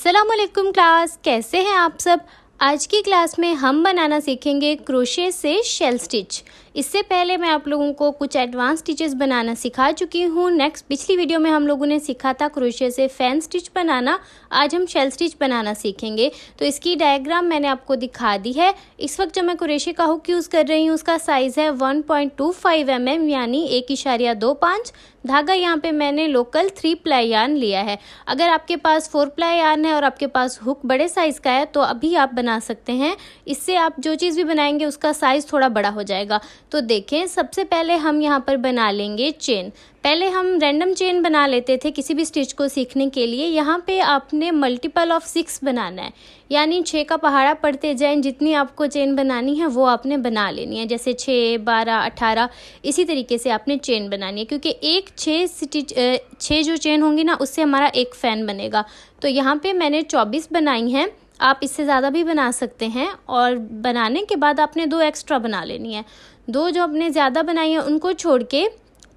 अस्सलामुअलैकुम क्लास, कैसे हैं आप सब। आज की क्लास में हम बनाना सीखेंगे क्रोशे से शेल स्टिच। इससे पहले मैं आप लोगों को कुछ एडवांस स्टिचेस बनाना सिखा चुकी हूँ। नेक्स्ट पिछली वीडियो में हम लोगों ने सीखा था क्रोशे से फैन स्टिच बनाना। आज हम शेल स्टिच बनाना सीखेंगे। तो इसकी डायग्राम मैंने आपको दिखा दी है। इस वक्त जब मैं क्रोशे का हुक यूज़ कर रही हूँ उसका साइज़ है 1.25 mm यानी 1.25। धागा यहाँ पे मैंने लोकल 3 प्लाई यार्न लिया है। अगर आपके पास 4 प्लाई यार्न है और आपके पास हुक बड़े साइज़ का है तो अभी आप बना सकते हैं। इससे आप जो चीज़ भी बनाएंगे उसका साइज़ थोड़ा बड़ा हो जाएगा। तो देखें, सबसे पहले हम यहाँ पर बना लेंगे चेन। पहले हम रैंडम चेन बना लेते थे किसी भी स्टिच को सीखने के लिए। यहाँ पे आपने मल्टीपल ऑफ 6 बनाना है, यानी 6 का पहाड़ा पढ़ते जाएं। जितनी आपको चेन बनानी है वो आपने बना लेनी है, जैसे 6, 12, 18 इसी तरीके से आपने चेन बनानी है, क्योंकि एक 6 जो चेन होंगी ना उससे हमारा एक फ़ैन बनेगा। तो यहाँ पे मैंने 24 बनाई हैं। आप इससे ज़्यादा भी बना सकते हैं। और बनाने के बाद आपने 2 एक्स्ट्रा बना लेनी है। 2 जो आपने ज़्यादा बनाई हैं उनको छोड़ के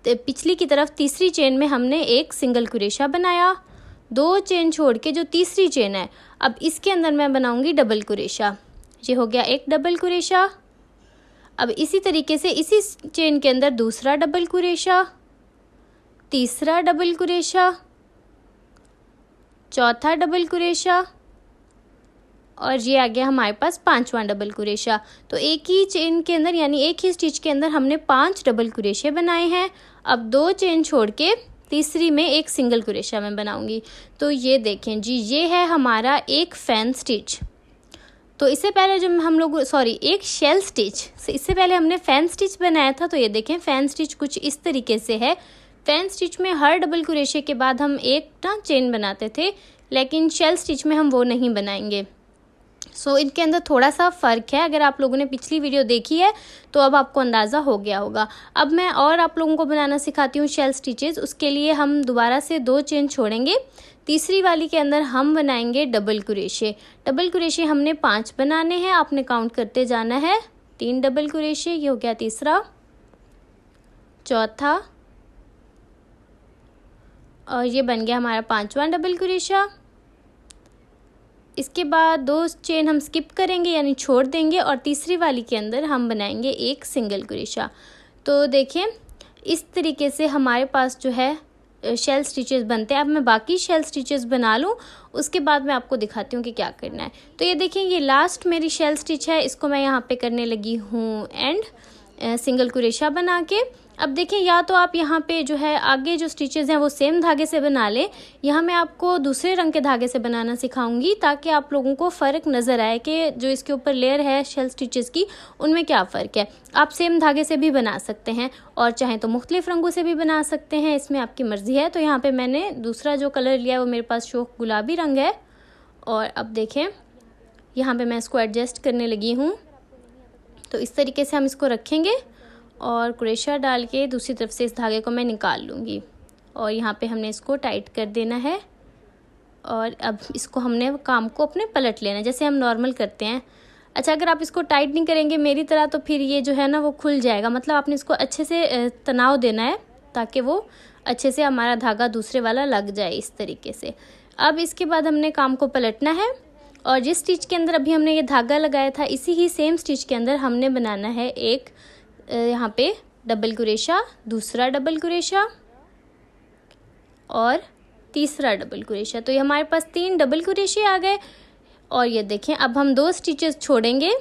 पिछली की तरफ तीसरी चेन में हमने एक सिंगल कुरेशा बनाया। 2 चेन छोड़ के जो तीसरी चेन है, अब इसके अंदर मैं बनाऊंगी डबल कुरेशा। ये हो गया एक डबल कुरेशा। अब इसी तरीके से इसी चेन के अंदर दूसरा डबल कुरेशा, तीसरा डबल कुरेशा, चौथा डबल कुरेशा और ये आ गया हमारे पास 5वां डबल कुरेशा। तो एक ही चेन के अंदर यानी एक ही स्टिच के अंदर हमने 5 डबल कुरेशे बनाए हैं। अब 2 चेन छोड़ के तीसरी में एक सिंगल कुरेशा मैं बनाऊंगी। तो ये देखें जी, ये है हमारा एक फैन स्टिच। तो इससे पहले जब हम लोग एक शेल स्टिच, इससे पहले हमने फैन स्टिच बनाया था। तो ये देखें, फैन स्टिच कुछ इस तरीके से है। फैन स्टिच में हर डबल कुरेशे के बाद हम एक चेन बनाते थे, लेकिन शेल स्टिच में हम वो नहीं बनाएंगे। इनके अंदर थोड़ा सा फ़र्क है। अगर आप लोगों ने पिछली वीडियो देखी है तो अब आपको अंदाज़ा हो गया होगा। अब मैं और आप लोगों को बनाना सिखाती हूँ शेल स्टिचेस। उसके लिए हम दोबारा से 2 चेन छोड़ेंगे। तीसरी वाली के अंदर हम बनाएंगे डबल कुरेशे। डबल कुरेशे हमने 5 बनाने हैं, आपने काउंट करते जाना है। 3 डबल कुरेशे, ये हो गया तीसरा, चौथा और ये बन गया हमारा 5वां डबल कुरेशा। इसके बाद 2 चेन हम स्किप करेंगे यानी छोड़ देंगे और तीसरी वाली के अंदर हम बनाएंगे एक सिंगल कुरेशा। तो देखें, इस तरीके से हमारे पास जो है शेल स्टिचेस बनते हैं। अब मैं बाकी शेल स्टिचेस बना लूँ, उसके बाद मैं आपको दिखाती हूँ कि क्या करना है। तो ये देखें, ये लास्ट मेरी शेल स्टिच है। इसको मैं यहाँ पे करने लगी हूँ एंड सिंगल कुरेशा बना के। अब देखें, या तो आप यहाँ पे जो है आगे जो स्टिचेस हैं वो सेम धागे से बना लें। यहाँ मैं आपको दूसरे रंग के धागे से बनाना सिखाऊंगी ताकि आप लोगों को फ़र्क नज़र आए कि जो इसके ऊपर लेयर है शेल स्टिचेस की उनमें क्या फ़र्क है। आप सेम धागे से भी बना सकते हैं और चाहें तो मुख्तलिफ रंगों से भी बना सकते हैं, इसमें आपकी मर्ज़ी है। तो यहाँ पर मैंने दूसरा जो कलर लिया है वो मेरे पास शोक गुलाबी रंग है। और अब देखें, यहाँ पर मैं इसको एडजस्ट करने लगी हूँ। तो इस तरीके से हम इसको रखेंगे और कुरेशा डाल के दूसरी तरफ से इस धागे को मैं निकाल लूँगी और यहाँ पे हमने इसको टाइट कर देना है। और अब इसको हमने काम को अपने पलट लेना है जैसे हम नॉर्मल करते हैं। अच्छा, अगर आप इसको टाइट नहीं करेंगे मेरी तरह तो फिर ये जो है ना वो खुल जाएगा। मतलब आपने इसको अच्छे से तनाव देना है ताकि वो अच्छे से हमारा धागा दूसरे वाला लग जाए इस तरीके से। अब इसके बाद हमने काम को पलटना है और जिस स्टिच के अंदर अभी हमने ये धागा लगाया था इसी ही सेम स्टिच के अंदर हमने बनाना है एक यहाँ पे डबल कुरेशा, दूसरा डबल कुरेशा और तीसरा डबल कुरेशा। तो ये हमारे पास 3 डबल कुरेशे आ गए। और ये देखें, अब हम 2 स्टिचेस छोड़ेंगे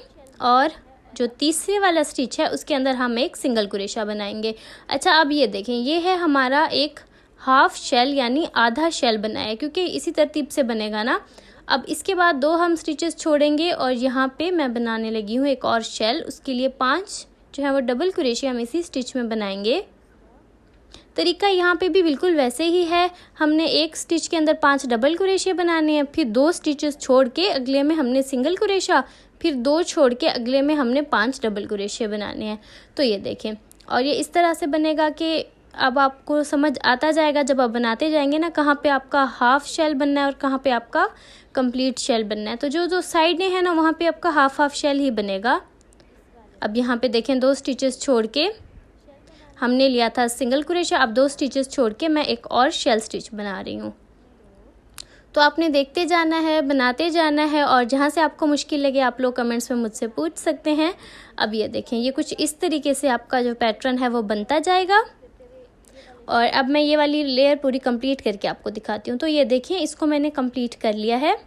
और जो तीसरे वाला स्टिच है उसके अंदर हम एक सिंगल कुरेशा बनाएंगे। अच्छा, अब ये देखें, ये है हमारा एक हाफ शेल यानी आधा शेल बनाया है, क्योंकि इसी तरतीब से बनेगा ना। अब इसके बाद 2 हम स्टिचेस छोड़ेंगे और यहाँ पे मैं बनाने लगी हूँ एक और शेल। उसके लिए 5 जो है वो डबल कुरेशे हम इसी स्टिच में बनाएंगे। तरीका यहाँ पे भी बिल्कुल वैसे ही है। हमने एक स्टिच के अंदर 5 डबल कुरेशे बनाने हैं, फिर 2 स्टिचेस छोड़ के अगले में हमने सिंगल कुरेशा, फिर 2 छोड़ के अगले में हमने 5 डबल कुरेशे बनाने हैं। तो ये देखें, और ये इस तरह से बनेगा कि अब आपको समझ आता जाएगा जब आप बनाते जाएंगे ना कहाँ पे आपका हाफ शेल बनना है और कहाँ पे आपका कंप्लीट शेल बनना है। तो जो साइडें हैं ना वहाँ पे आपका हाफ शेल ही बनेगा। अब यहाँ पे देखें, 2 स्टिचेस छोड़ के हमने लिया था सिंगल कुरेशा। अब 2 स्टिचेस छोड़ के मैं एक और शेल स्टिच बना रही हूँ। तो आपने देखते जाना है, बनाते जाना है, और जहाँ से आपको मुश्किल लगे आप लोग कमेंट्स में मुझसे पूछ सकते हैं। अब ये देखें, ये कुछ इस तरीके से आपका जो पैटर्न है वो बनता जाएगा। और अब मैं ये वाली लेयर पूरी कंप्लीट करके आपको दिखाती हूँ। तो ये देखिए, इसको मैंने कंप्लीट कर लिया है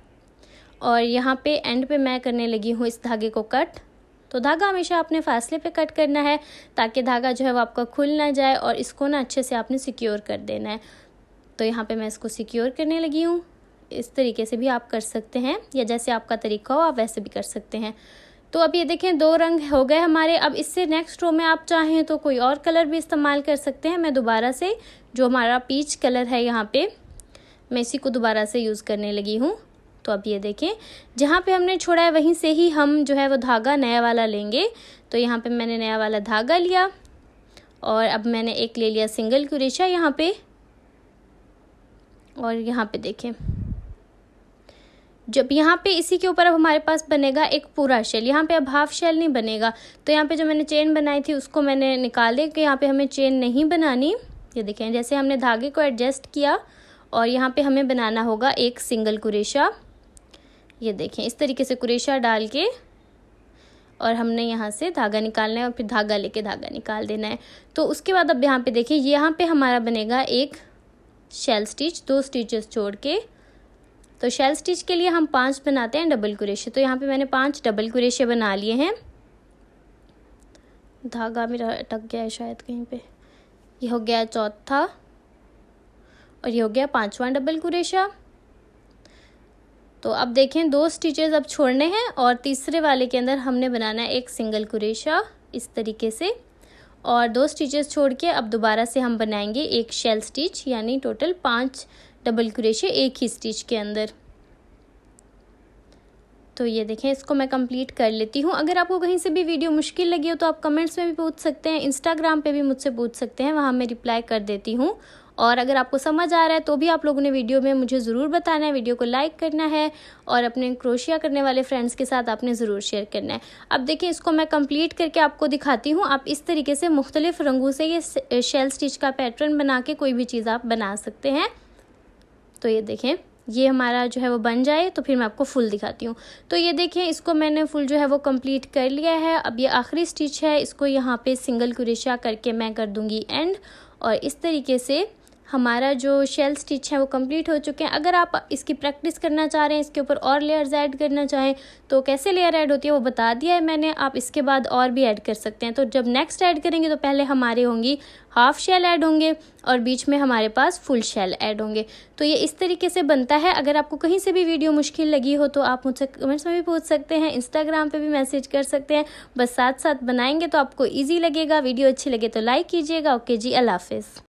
और यहाँ पे एंड पे मैं करने लगी हूँ इस धागे को कट। तो धागा हमेशा आपने फासले पे कट करना है ताकि धागा जो है वो आपका खुल ना जाए, और इसको ना अच्छे से आपने सिक्योर कर देना है। तो यहाँ पे मैं इसको सिक्योर करने लगी हूँ। इस तरीके से भी आप कर सकते हैं, या जैसे आपका तरीका हो आप वैसे भी कर सकते हैं। तो अब ये देखें, 2 रंग हो गए हमारे। अब इससे नेक्स्ट रो में आप चाहें तो कोई और कलर भी इस्तेमाल कर सकते हैं। मैं दोबारा से जो हमारा पीच कलर है यहाँ पे, मैं इसी को दोबारा से यूज़ करने लगी हूँ। तो अब ये देखें, जहाँ पे हमने छोड़ा है वहीं से ही हम जो है वो धागा नया वाला लेंगे। तो यहाँ पे मैंने नया वाला धागा लिया और अब मैंने एक ले लिया सिंगल क्रोशा यहाँ पे। और यहाँ पे देखें, जब यहाँ पे इसी के ऊपर अब हमारे पास बनेगा एक पूरा शेल। यहाँ पे अब हाफ शेल नहीं बनेगा। तो यहाँ पे जो मैंने चेन बनाई थी उसको मैंने निकाल दिया कि यहाँ पे हमें चेन नहीं बनानी। ये देखें, जैसे हमने धागे को एडजस्ट किया और यहाँ पे हमें बनाना होगा एक सिंगल क्रोशा। ये देखें, इस तरीके से क्रोशा डाल के और हमने यहाँ से धागा निकालना है और फिर धागा लेके धागा निकाल देना है। तो उसके बाद अब यहाँ पे देखिए, यहाँ पे हमारा बनेगा एक शेल स्टिच, 2 स्टिचेस छोड़ के। तो शेल स्टिच के लिए हम 5 बनाते हैं डबल क्रोशे। तो यहाँ पे मैंने 5 डबल क्रोशे बना लिए हैं। धागा मेरा अटक गया है शायद कहीं पे। ये हो गया चौथा और ये हो गया 5वां डबल क्रोशा। तो अब देखें, 2 स्टिचेस अब छोड़ने हैं और तीसरे वाले के अंदर हमने बनाना है एक सिंगल क्रोशा इस तरीके से, और 2 स्टिचेस छोड़ के अब दोबारा से हम बनाएंगे एक शेल स्टिच, यानी टोटल 5 डबल क्रोशे एक ही स्टिच के अंदर। तो ये देखें, इसको मैं कंप्लीट कर लेती हूँ। अगर आपको कहीं से भी वीडियो मुश्किल लगी हो तो आप कमेंट्स में भी पूछ सकते हैं, इंस्टाग्राम पे भी मुझसे पूछ सकते हैं, वहाँ मैं रिप्लाई कर देती हूँ। और अगर आपको समझ आ रहा है तो भी आप लोगों ने वीडियो में मुझे ज़रूर बताना है, वीडियो को लाइक करना है और अपने क्रोशिया करने वाले फ्रेंड्स के साथ आपने ज़रूर शेयर करना है। अब देखिए, इसको मैं कंप्लीट करके आपको दिखाती हूँ। आप इस तरीके से मुख्तलिफ रंगों से ये शेल स्टिच का पैटर्न बना के कोई भी चीज़ आप बना सकते हैं। तो ये देखें, ये हमारा जो है वो बन जाए तो फिर मैं आपको फुल दिखाती हूँ। तो ये देखें, इसको मैंने फुल जो है वो कंप्लीट कर लिया है। अब ये आखिरी स्टिच है, इसको यहाँ पे सिंगल क्रोशा करके मैं कर दूँगी एंड, और इस तरीके से हमारा जो शेल स्टिच है वो कंप्लीट हो चुके हैं। अगर आप इसकी प्रैक्टिस करना चाह रहे हैं, इसके ऊपर और लेयर्स ऐड करना चाहें तो कैसे लेयर ऐड होती है वो बता दिया है मैंने। आप इसके बाद और भी ऐड कर सकते हैं। तो जब नेक्स्ट ऐड करेंगे तो पहले हमारे होंगी हाफ शेल ऐड होंगे और बीच में हमारे पास फुल शेल ऐड होंगे। तो ये इस तरीके से बनता है। अगर आपको कहीं से भी वीडियो मुश्किल लगी हो तो आप मुझसे कमेंट्स में भी पूछ सकते हैं, इंस्टाग्राम पे भी मैसेज कर सकते हैं। बस साथ साथ बनाएंगे तो आपको ईजी लगेगा। वीडियो अच्छी लगे तो लाइक कीजिएगा। ओके जी, अल्लाह हाफिज़।